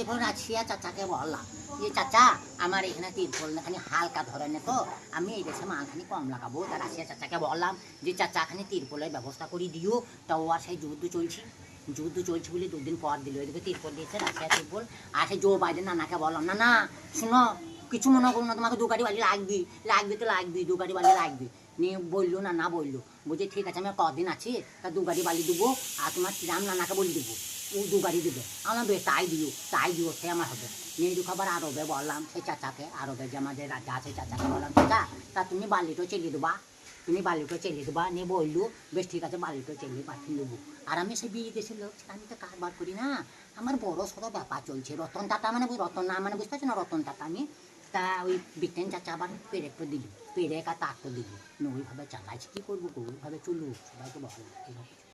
দেখুন রাশিয়া চাচাকে বললাম যে চাচা আমার এখানে তিরপল খানি হালকা ধরনের তো আমি এই দেশে মালখানি কম লাগাবো। তা রাশিয়া চাচাকে বললাম যে চাচা খানি তিরপলের ব্যবস্থা করে দিও। তাও আর সেই যুদ্ধ চলছে বলে দুদিন পর দিল, এদিকে তিরপল দিয়েছে রাশিয়া তিরপল। আর সেই জো বাইডেন নানাকে বললাম না না শুনো কিছু মনে করো না, তোমাকে 2 গাড়ি বালি লাগবে তো লাগবে, 2 গাড়ি বালি লাগবে। নিয়ে বললো না বললো বলছে ঠিক আছে আমি কদিন আছি তা 2 গাড়ি বালি দেবো আর তোমার কিরাম নানাকে বলে দেবো ও 2 গাড়ি দেবে। আমার বেশ তাই দিও সে আমার হবে। নিয়ে খবর আরবে বললাম সেই চাচাকে, আরবে যে আমাদের রাজা আছে চাচাকে বললাম চাচা তা তুমি বালিটা চেলিয়ে দেবা, নিয়ে বললো বেশ ঠিক আছে বালিটা চেলিয়ে পাঠিয়ে দেবো। আর আমি সেই বিয়ে দেশের লোক আমি তো কারবার করি না, আমার বড় সড়ো ব্যাপার চলছে। রতন টাটা মানে রতন না মানে বুঝতে পারছি না রতন টাটা আমি। তা ওই বিটেন চাচা আবার পেরেকটা দিল, পেরেক আর তারটা দিল, ওইভাবে চালাইছি কী করবো, ওইভাবে চলুক সবাইকে বলো এইভাবে।